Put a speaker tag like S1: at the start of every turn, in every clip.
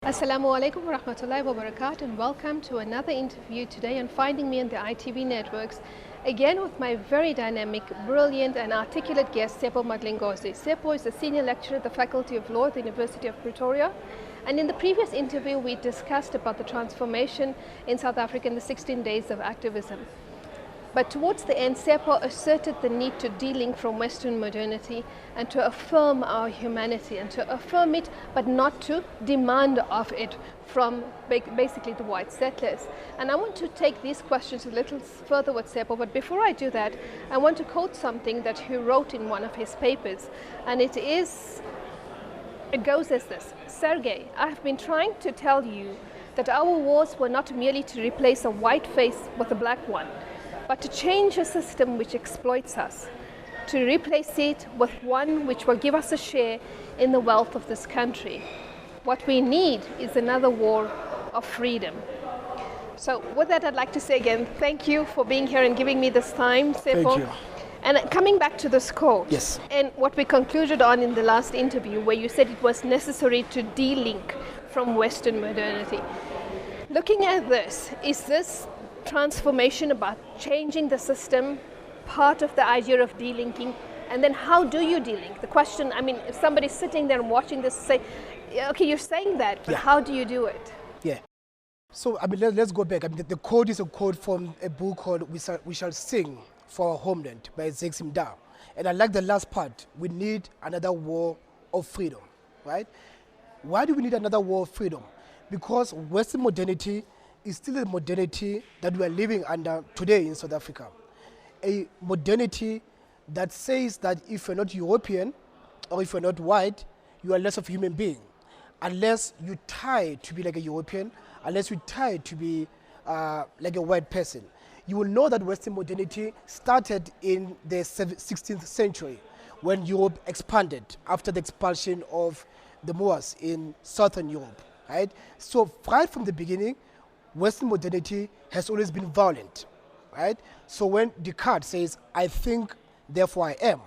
S1: Assalamu alaikum wa rahmatullahi wa barakatuh, and welcome to another interview today on Finding Me on the ITV networks, again with my very dynamic, brilliant and articulate guest, Tshepo Madlingozi. Tshepo is a senior lecturer at the Faculty of Law at the University of Pretoria, and in the previous interview we discussed about the transformation in South Africa in the 16 days of activism. But towards the end, Tshepo asserted the need to delink from Western modernity and to affirm our humanity, and to affirm it, but not to demand of it from basically the white settlers. And I want to take these questions a little further with Tshepo, but before I do that, I want to quote something that he wrote in one of his papers, and it goes as this: Sergei, I have been trying to tell you that our wars were not merely to replace a white face with a black one, but to change a system which exploits us, to replace it with one which will give us a share in the wealth of this country. What we need is another war of freedom. So with that, I'd like to say again, thank you for being here and giving me this time, Tshepo.
S2: Thank you.
S1: And coming back to this quote,
S2: yes,
S1: and what we concluded on in the last interview, where you said it was necessary to delink from Western modernity. Looking at this, is this transformation about changing the system part of the idea of delinking? And then how do you delink? The question, I mean, if somebody's sitting there and watching this, say, okay, you're saying that, but how do you do it?
S2: Yeah. So, I mean, let's go back. I mean, the quote is a quote from a book called We Shall Sing for Our Homeland by Zeksim Da. And I like the last part. We need another war of freedom, right? Why do we need another war of freedom? Because Western modernity is still a modernity that we are living under today in South Africa. A modernity that says that if you're not European or if you're not white, you are less of a human being. Unless you try to be like a European, unless you try to be like a white person. You will know that Western modernity started in the 16th century when Europe expanded after the expulsion of the Moors in Southern Europe, right? So right from the beginning, Western modernity has always been violent, right? So when Descartes says, I think, therefore I am,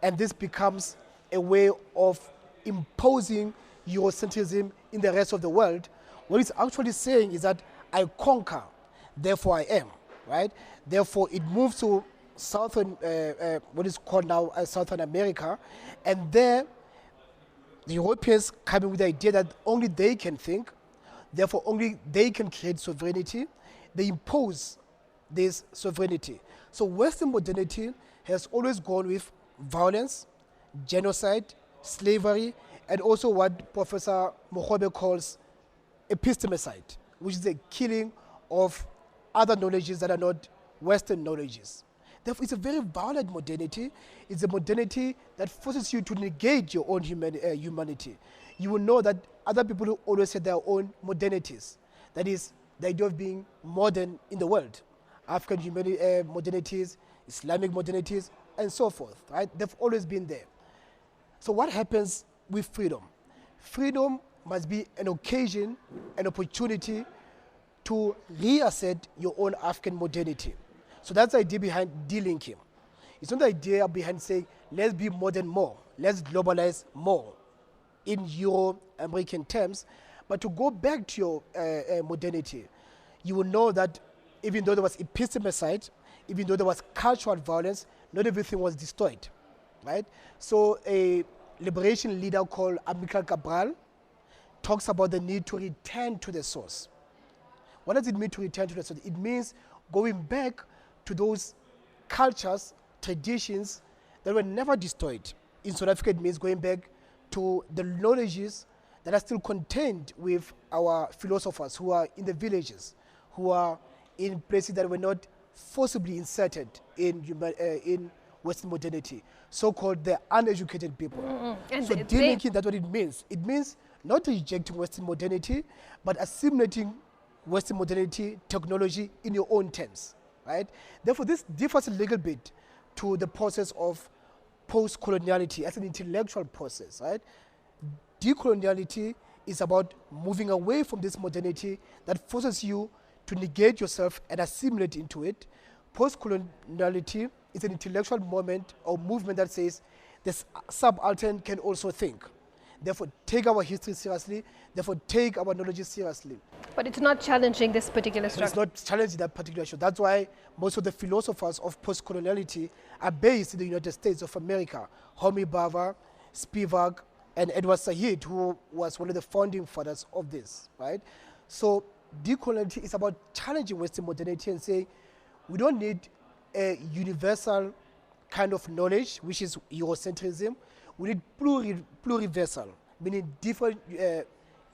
S2: and this becomes a way of imposing Eurocentrism in the rest of the world, what it's actually saying is that I conquer, therefore I am, right? Therefore it moves to Southern, what is called now Southern America, and there the Europeans come in with the idea that only they can think, therefore only they can create sovereignty. They impose this sovereignty. So Western modernity has always gone with violence, genocide, slavery, and also what Professor Mogobe calls epistemicide, which is the killing of other knowledges that are not Western knowledges. Therefore, it's a very violent modernity. It's a modernity that forces you to negate your own humanity. You will know that other people who always had their own modernities. That is the idea of being modern in the world. African modernities, Islamic modernities, and so forth, right? They've always been there. So what happens with freedom? Freedom must be an occasion, an opportunity to reassert your own African modernity. So that's the idea behind delinking. It's not the idea behind saying, let's be modern more, let's globalize more in Euro-American terms, but to go back to your modernity. You will know that even though there was epistemicide, even though there was cultural violence, not everything was destroyed, right? So a liberation leader called Amilcar Cabral talks about the need to return to the source. What does it mean to return to the source? It means going back to those cultures, traditions that were never destroyed. In South Africa, it means going back to the knowledges that are still contained with our philosophers who are in the villages, who are in places that were not forcibly inserted in Western modernity, so-called the uneducated people.
S1: And
S2: so delinking, that's what it means. It means not rejecting Western modernity, but assimilating Western modernity technology in your own terms, right? Therefore, this differs a little bit to the process of post-coloniality as an intellectual process, right? Decoloniality is about moving away from this modernity that forces you to negate yourself and assimilate into it. Post-coloniality is an intellectual moment or movement that says the subaltern can also think. Therefore, take our history seriously. Therefore, take our knowledge seriously.
S1: But it's not challenging this particular structure.
S2: It's not challenging that particular issue. That's why most of the philosophers of post-coloniality are based in the United States of America. Homi Bhabha, Spivak, and Edward Said, who was one of the founding fathers of this, right? So decoloniality is about challenging Western modernity and saying we don't need a universal kind of knowledge, which is Eurocentrism. We need pluriversal, meaning different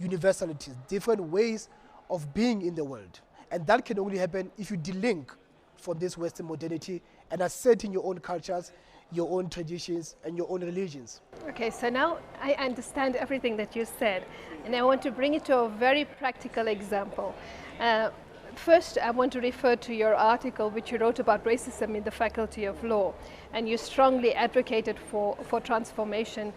S2: universalities, different ways of being in the world. And that can only happen if you delink from this Western modernity and asserting your own cultures, your own traditions, and your own religions.
S1: Okay, so now I understand everything that you said, and I want to bring it to a very practical example. First, I want to refer to your article which you wrote about racism in the Faculty of Law, and you strongly advocated for transformation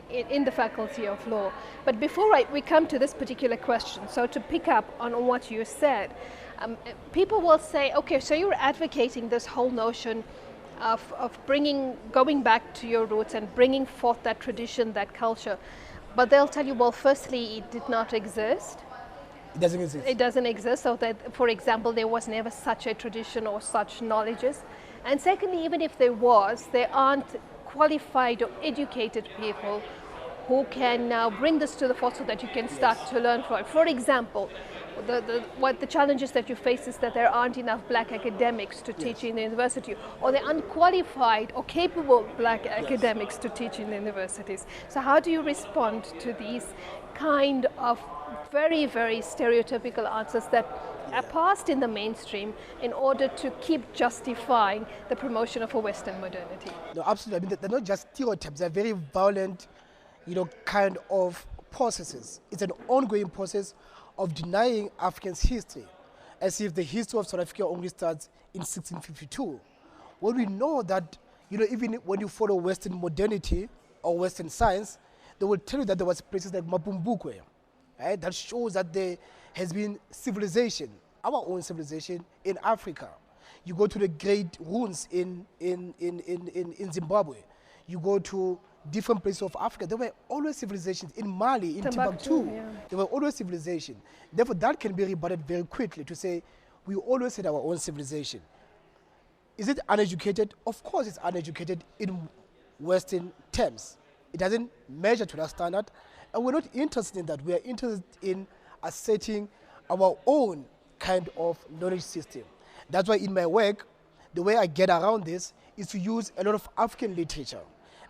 S1: in the Faculty of Law. But before we come to this particular question, so to pick up on what you said, people will say, okay, so you're advocating this whole notion of going back to your roots and bringing forth that tradition, that culture, but they'll tell you, well, firstly, it did not exist.
S2: It doesn't exist.
S1: It doesn't exist, so that, for example, there was never such a tradition or such knowledges. And secondly, even if there was, there aren't qualified or educated people who can now bring this to the fore so that you can start to learn from it. For example, what the challenges that you face is that there aren't enough black academics to teach in the university, or there aren't qualified or capable black academics to teach in the universities. So how do you respond to these kind of very, very stereotypical answers that are passed in the mainstream in order to keep justifying the promotion of a Western modernity?
S2: No, absolutely. I mean, they're not just stereotypes. They're very violent, kind of processes. It's an ongoing process of denying Africans' history, as if the history of South Africa only starts in 1652. When we know that, even when you follow Western modernity or Western science, they will tell you that there was places like Mapumbukwe, right? That shows that there has been civilization, our own civilization in Africa. You go to the great ruins in Zimbabwe. You go to different places of Africa. There were always civilizations in Mali, in Timbuktu.
S1: Yeah.
S2: There were always civilizations. Therefore, that can be rebutted very quickly to say we always had our own civilization. Is it uneducated? Of course, it's uneducated in Western terms. It doesn't measure to that standard, and we're not interested in that. We are interested in asserting our own kind of knowledge system. That's why in my work, the way I get around this is to use a lot of African literature.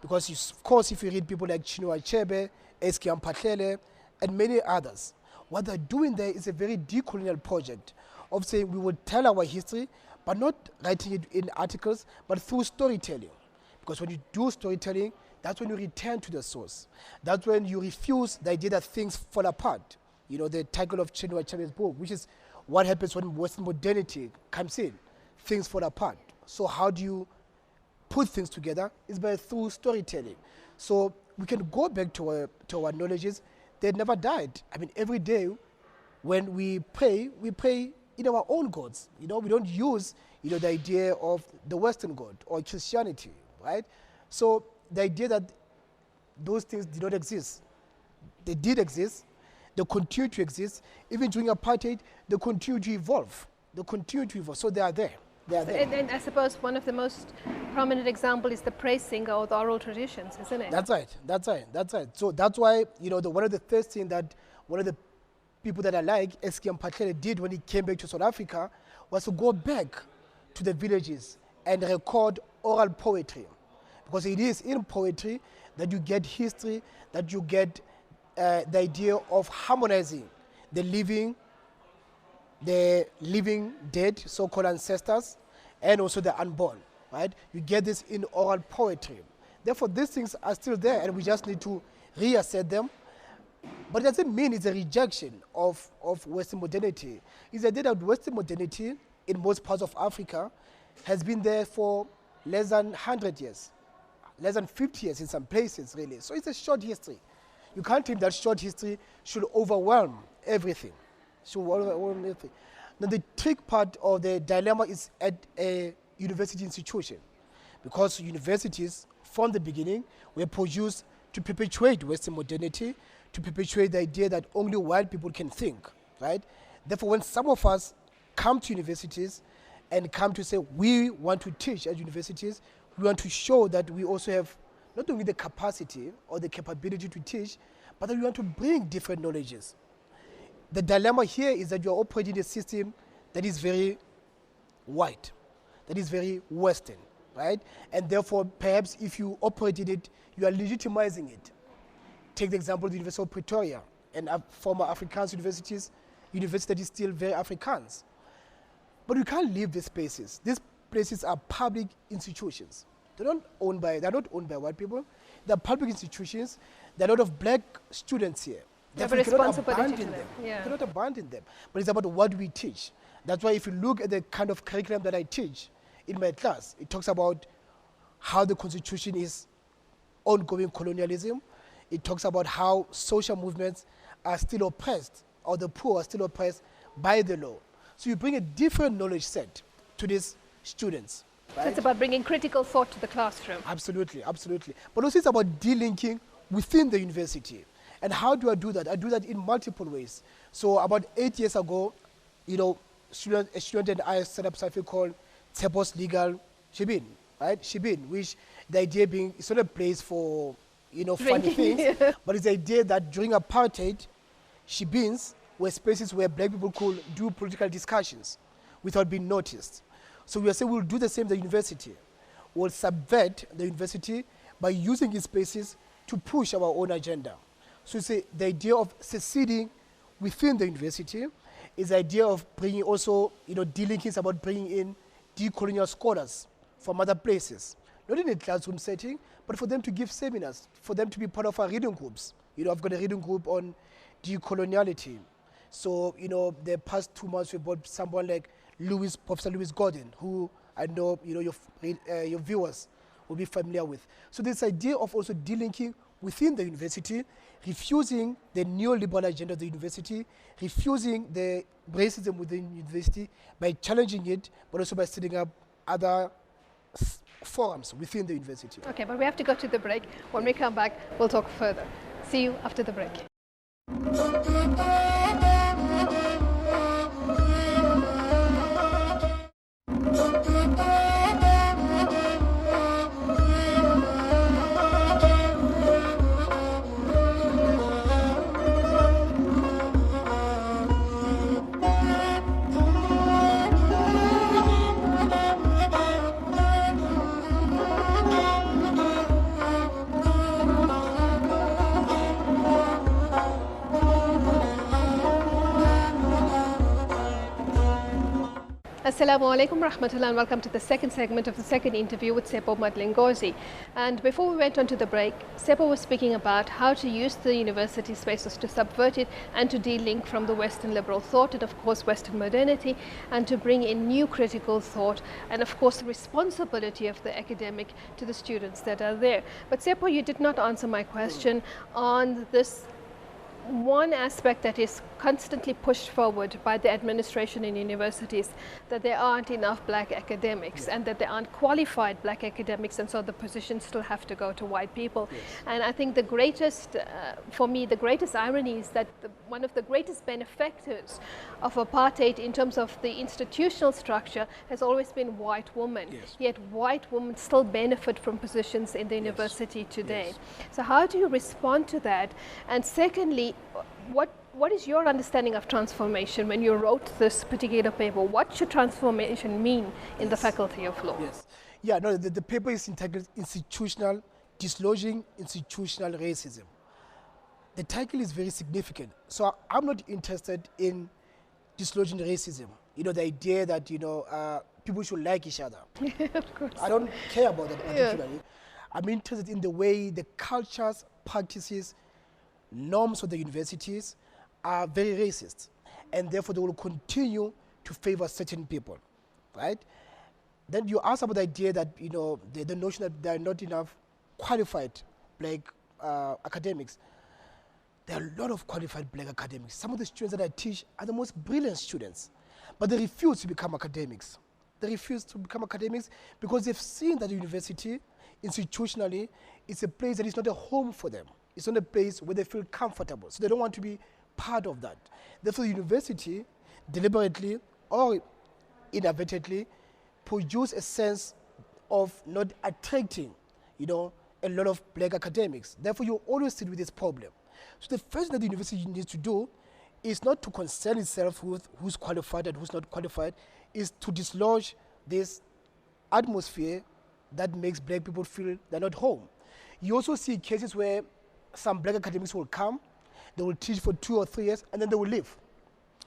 S2: Because, of course, if you read people like Chinua Achebe, S.K. Mphahlele, and many others, what they're doing there is a very decolonial project of saying we will tell our history, but not writing it in articles, but through storytelling. Because when you do storytelling, that's when you return to the source. That's when you refuse the idea that things fall apart. The title of Chinua Achebe's book, which is what happens when Western modernity comes in. Things fall apart. So how do you put things together? Is through storytelling. So we can go back to our knowledges. They never died. I mean, every day when we pray in our own gods. We don't use the idea of the Western God or Christianity, right? So the idea that those things did not exist, they did exist, they continue to exist. Even during apartheid, they continue to evolve. So they are there.
S1: And I suppose one of the most prominent examples is the praise singer or the oral traditions, isn't it?
S2: That's right. So that's why, one of the first things that one of the people that I like, S.K. Mphahlele, did when he came back to South Africa was to go back to the villages and record oral poetry. Because it is in poetry that you get history, that you get the idea of harmonizing the living dead, so-called ancestors, and also the unborn, right? You get this in oral poetry. Therefore, these things are still there, and we just need to reassert them But it doesn't mean it's a rejection of Western modernity. It's the idea that Western modernity in most parts of Africa has been there for less than 100 years, less than 50 years in some places, really. So it's a short history. You can't think that short history should overwhelm everything. Now the trick part of the dilemma is at a university institution, because universities from the beginning were produced to perpetuate Western modernity, to perpetuate the idea that only white people can think, right? Therefore, when some of us come to universities and come to say we want to teach at universities, we want to show that we also have not only the capacity or the capability to teach, but that we want to bring different knowledges. The dilemma here is that you are operating a system that is very white, that is very Western, right? And therefore, perhaps if you operate in it, you are legitimizing it. Take the example of the University of Pretoria and former Afrikaans universities, university that is still very Afrikaans. But we can't leave these spaces. These places are public institutions. They're not owned by white people. They're public institutions. There are a lot of black students here.
S1: You have a responsibility to them.
S2: You cannot abandon them. But it's about what we teach. That's why if you look at the kind of curriculum that I teach in my class, it talks about how the Constitution is ongoing colonialism. It talks about how social movements are still oppressed, or the poor are still oppressed by the law. So you bring a different knowledge set to these students. Right?
S1: So it's about bringing critical thought to the classroom.
S2: Absolutely, absolutely. But also it's about delinking within the university. And how do I do that? I do that in multiple ways. So about 8 years ago, a student and I set up something called Tshepo's Legal Shibin, right? Shibin, which the idea being, it's not a place for, funny things, but it's the idea that during apartheid, Shibins were spaces where black people could do political discussions without being noticed. So we are saying we'll do the same at the university. We'll subvert the university by using these spaces to push our own agenda. So the idea of seceding within the university is the idea of bringing also, delinking is about bringing in decolonial scholars from other places, not in a classroom setting, but for them to give seminars, for them to be part of our reading groups. I've got a reading group on decoloniality. So, the past 2 months we brought someone like Professor Louis Gordon, who I know, your viewers will be familiar with. So this idea of also delinking within the university, refusing the neoliberal agenda of the university, refusing the racism within the university by challenging it, but also by setting up other forums within the university.
S1: Okay, but we have to go to the break. When we come back, we'll talk further. See you after the break. Assalamu alaikum rahmatullah, and welcome to the second segment of the second interview with Tshepo Madlingozi. And before we went on to the break, Tshepo was speaking about how to use the university spaces to subvert it and to de-link from the Western liberal thought and of course Western modernity, and to bring in new critical thought and of course the responsibility of the academic to the students that are there. But Tshepo, you did not answer my question on this one aspect that is constantly pushed forward by the administration in universities, that there aren't enough black academics and that there aren't qualified black academics, and so the positions still have to go to white people. Yes. And I think the greatest, for me, the greatest irony is that one of the greatest benefactors of apartheid in terms of the institutional structure has always been white women. Yes. Yet white women still benefit from positions in the university today. Yes. So how do you respond to that? And secondly, what is your understanding of transformation when you wrote this particular paper? What should transformation mean in the Faculty of Law?
S2: Yes. Yeah, no, the paper is entitled Dislodging Institutional Racism. The title is very significant. So I'm not interested in dislodging racism. The idea that, people should like each other.
S1: Of course.
S2: I don't care about that particularly. Yeah. I'm interested in the way the cultures, practices, norms of the universities are very racist, and therefore they will continue to favor certain people, right? Then you ask about the idea that, you know, the notion that there are not enough qualified black academics. There are a lot of qualified black academics. Some of the students that I teach are the most brilliant students, but they refuse to become academics. They refuse to become academics because they've seen that the university, institutionally, is a place that is not a home for them. It's not a place where they feel comfortable, so they don't want to be part of that. Therefore, the university, deliberately or inadvertently, produce a sense of not attracting, you know, a lot of black academics. Therefore, you always sit with this problem. So the first thing that the university needs to do is not to concern itself with who's qualified and who's not qualified, is to dislodge this atmosphere that makes black people feel they're not home. You also see cases where some black academics will come, they will teach for 2 or 3 years, and then they will leave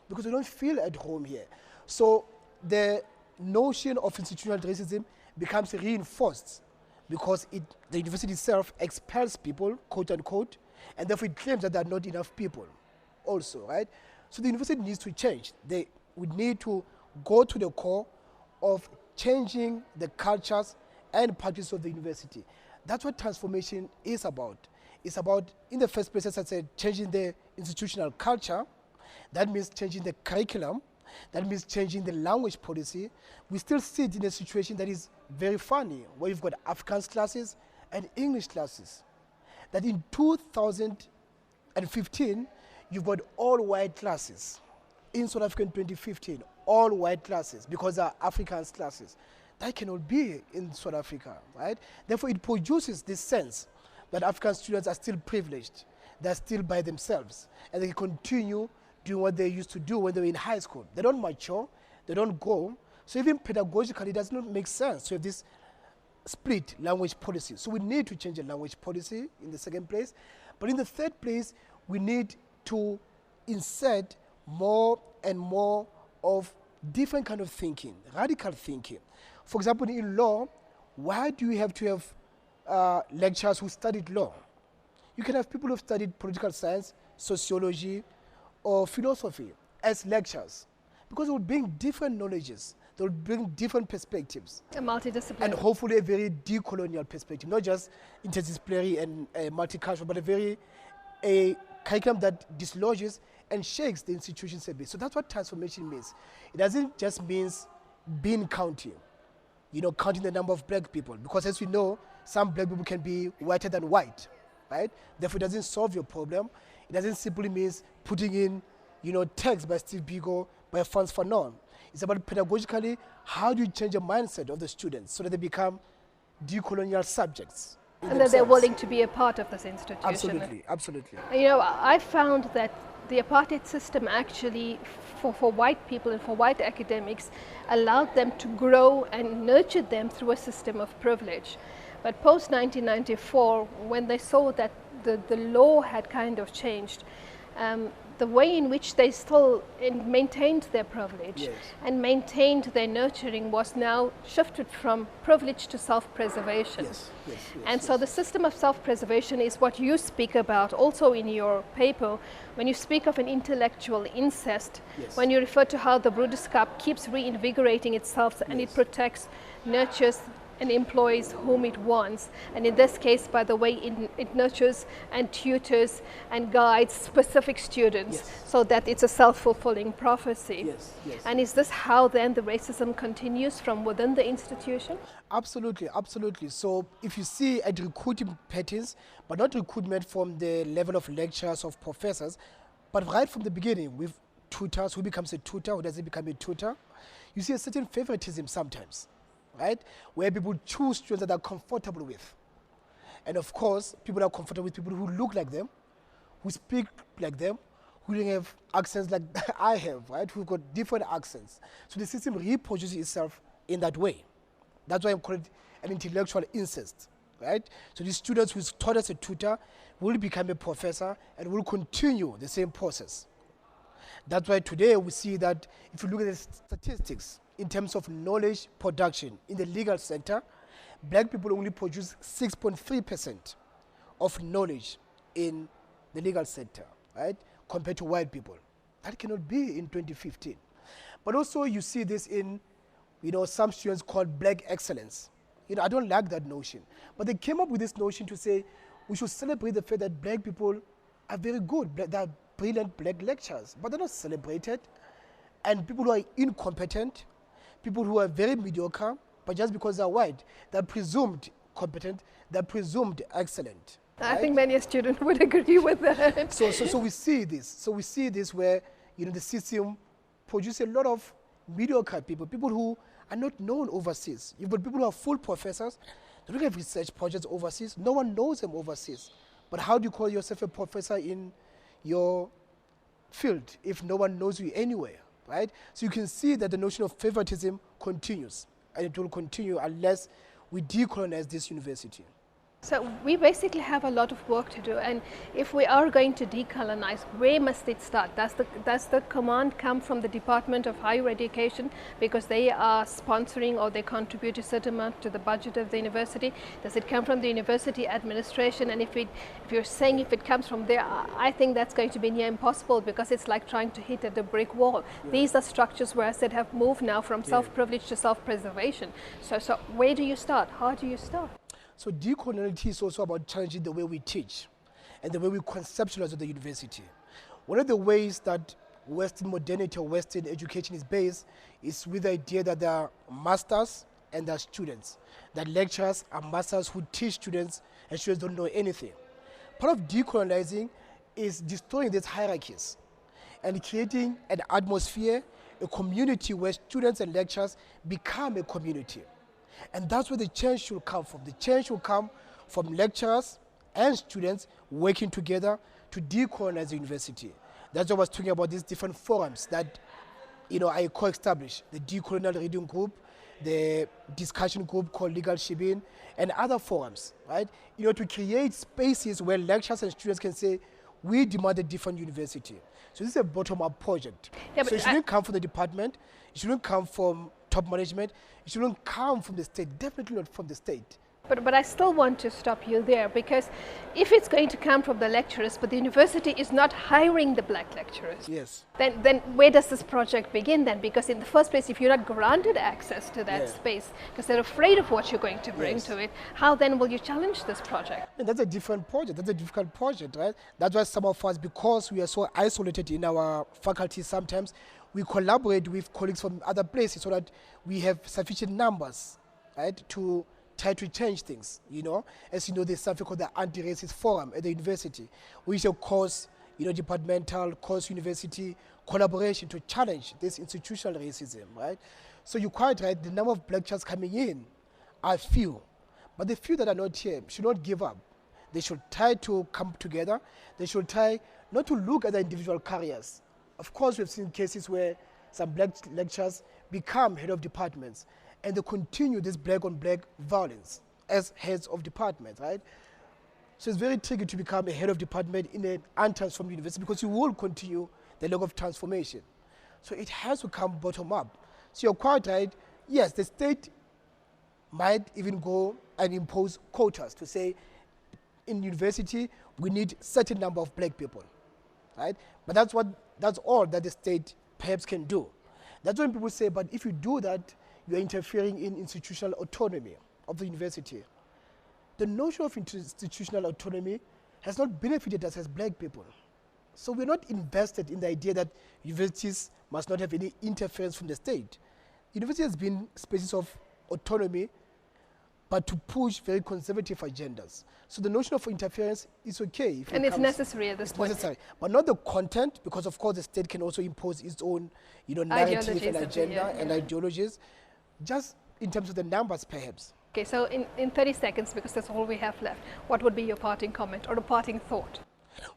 S2: because they don't feel at home here. So the notion of institutional racism becomes reinforced because the university itself expels people, quote unquote, and therefore it claims that there are not enough people also, right? So the university needs to change. They would need to go to the core of changing the cultures and practices of the university. That's what transformation is about. It's about, in the first place, as I said, changing the institutional culture. That means changing the curriculum. That means changing the language policy. We still sit in a situation that is very funny, where you've got Afrikaans classes and English classes. That in 2015, you've got all white classes. In South Africa in 2015, all white classes, because they are Afrikaans classes. That cannot be in South Africa, right? Therefore, it produces this sense that African students are still privileged. They're still by themselves, and they continue doing what they used to do when they were in high school. They don't mature, they don't grow. So even pedagogically, it does not make sense to have this split language policy. So we need to change the language policy in the second place. But in the third place, we need to insert more and more of different kind of thinking, radical thinking. For example, in law, why do you have to have lecturers who studied law? You can have people who have studied political science, sociology, or philosophy as lecturers, because they will bring different knowledges, they will bring different perspectives.
S1: A multidisciplinary.
S2: And hopefully a very decolonial perspective, not just interdisciplinary and multicultural, but a curriculum that dislodges and shakes the institutions a bit. So that's what transformation means. It doesn't just mean being counting, you know, counting the number of black people, because as we know, some black people can be whiter than white, right? Therefore, it doesn't solve your problem. It doesn't simply mean putting in, you know, text by Steve Biko, by Franz Fanon. It's about pedagogically, how do you change the mindset of the students so that they become decolonial subjects.
S1: And that they're willing to be a part of this institution.
S2: Absolutely, absolutely.
S1: You know, I found that the apartheid system actually, for white people and for white academics, allowed them to grow and nurtured them through a system of privilege. But post-1994, when they saw that the law had kind of changed, the way in which they still maintained their privilege, yes, and maintained their nurturing was now shifted from privilege to self-preservation.
S2: Yes, yes, yes,
S1: and
S2: yes.
S1: So the system of self-preservation is what you speak about also in your paper when you speak of an intellectual incest,
S2: yes,
S1: when you refer to how the Broederskap keeps reinvigorating itself, and
S2: yes,
S1: it protects, nurtures, and employs whom it wants. And in this case, by the way, it nurtures and tutors and guides specific students, yes, so that it's a self-fulfilling prophecy.
S2: Yes, yes.
S1: And is this how then the racism continues from within the institution?
S2: Absolutely, absolutely. So if you see at recruiting patterns, but not recruitment from the level of lecturers, of professors, but right from the beginning with tutors, who becomes a tutor, who doesn't become a tutor, you see a certain favoritism sometimes, right? Where people choose students that they're comfortable with. And of course, people are comfortable with people who look like them, who speak like them, who don't have accents like I have, right? Who've got different accents. So the system reproduces itself in that way. That's why I'm calling it an intellectual incest, right? So these students who's taught as a tutor will become a professor and will continue the same process. That's why today we see that if you look at the statistics, in terms of knowledge production in the legal sector, black people only produce 6.3% of knowledge in the legal sector, right, compared to white people. That cannot be in 2015. But also you see this in, some students called black excellence. I don't like that notion. But they came up with this notion to say we should celebrate the fact that black people are very good. They are brilliant black lecturers, but they're not celebrated. And people who are incompetent, people who are very mediocre, but just because they're white, they're presumed competent, they're presumed excellent.
S1: I think many a student would agree with that.
S2: So we see this. So we see this where, the system produces a lot of mediocre people, people who are not known overseas. You've got people who are full professors, they don't have research projects overseas, no one knows them overseas. But how do you call yourself a professor in your field if no one knows you anywhere, right? So you can see that the notion of favoritism continues, and it will continue unless we decolonize this university.
S1: So we basically have a lot of work to do, and if we are going to decolonize, where must it start? Does the command come from the Department of Higher Education because they are sponsoring or they contribute a certain amount to the budget of the university? Does it come from the university administration? And if you're saying if it comes from there, I think that's going to be near impossible because it's like trying to hit at a brick wall. Yeah. These are structures where I said have moved now from self-privilege to self-preservation. So where do you start? How do you start?
S2: So decoloniality is also about challenging the way we teach and the way we conceptualize at the university. One of the ways that Western modernity or Western education is based is with the idea that there are masters and there are students. That lecturers are masters who teach students and students don't know anything. Part of decolonizing is destroying these hierarchies and creating an atmosphere, a community where students and lecturers become a community. And that's where the change should come from. The change should come from lecturers and students working together to decolonize the university. That's why I was talking about these different forums that, I co-established. The decolonial reading group, the discussion group called Legal Shibin, and other forums, right? To create spaces where lecturers and students can say, we demand a different university. So this is a bottom-up project. Yeah, so it shouldn't come from the department. It shouldn't come from top management. It shouldn't come from the state, definitely not from the state.
S1: But I still want to stop you there, because if it's going to come from the lecturers, but the university is not hiring the black lecturers,
S2: yes,
S1: then where does this project begin then? Because in the first place, if you're not granted access to that space, because they're afraid of what you're going to bring to it, how then will you challenge this project?
S2: And that's a different project. That's a difficult project, right? That's why some of us, because we are so isolated in our faculty sometimes, we collaborate with colleagues from other places so that we have sufficient numbers, right, to try to change things, As you know, there's something called the Anti-Racist Forum at the university, which of course, departmental, cross-university collaboration to challenge this institutional racism, right? So you're quite right, the number of lecturers coming in are few, but the few that are not here should not give up. They should try to come together. They should try not to look at their individual careers. Of course, we've seen cases where some black lecturers become head of departments, and they continue this black-on-black violence as heads of departments, right? So it's very tricky to become a head of department in an untransformed university because you will continue the lack of transformation. So it has to come bottom up. So you're quite right. Yes, the state might even go and impose quotas to say, in university, we need certain number of black people, right? But that's all that the state perhaps can do. That's when people say, but if you do that, you're interfering in institutional autonomy of the university. The notion of institutional autonomy has not benefited us as black people. So we're not invested in the idea that universities must not have any interference from the state. University has been spaces of autonomy, but to push very conservative agendas. So the notion of interference is okay.
S1: And it's necessary at this point.
S2: Necessary, but not the content, because of course the state can also impose its own, narrative and agenda and ideologies, just in terms of the numbers perhaps.
S1: Okay, so in 30 seconds, because that's all we have left, what would be your parting comment or a parting thought?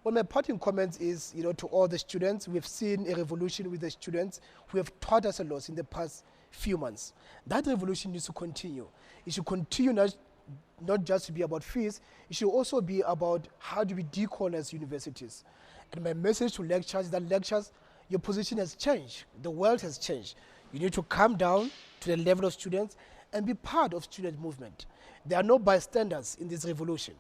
S2: Well, my parting comment is, to all the students, we've seen a revolution with the students who have taught us a lot in the past few months. That revolution needs to continue. It should continue not just to be about fees, it should also be about how do we decolonize universities. And my message to lecturers is that lecturers, your position has changed. The world has changed. You need to come down to the level of students and be part of student movement. There are no bystanders in this revolution.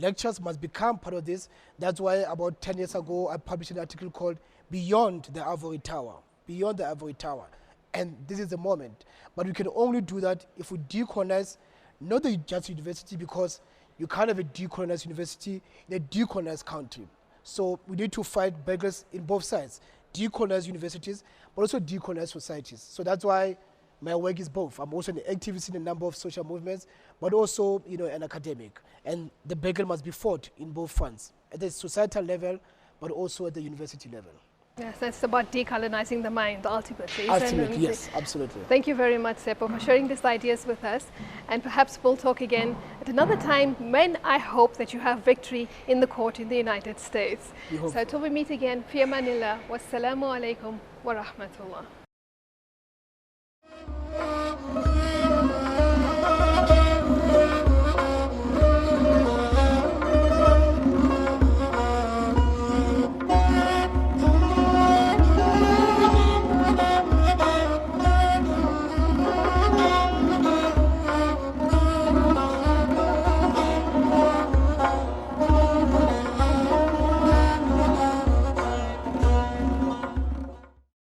S2: Lectures must become part of this. That's why about 10 years ago, I published an article called Beyond the Ivory Tower. Beyond the Ivory Tower. And this is the moment. But we can only do that if we decolonize, not just university, because you can't have a decolonized university in a decolonized country. So we need to fight beggars in both sides. Decolonize universities, but also decolonize societies. So that's why my work is both. I'm also an activist in a number of social movements, but also, an academic. And the battle must be fought in both fronts, at the societal level, but also at the university level.
S1: Yes, that's about decolonizing the mind, ultimately.
S2: Ultimately, yes, absolutely.
S1: Thank you very much, Tshepo, for sharing these ideas with us. And perhaps we'll talk again at another time when I hope that you have victory in the court in the United States. So till we meet again, fi amanillah, wassalamu alaikum wa rahmatullah.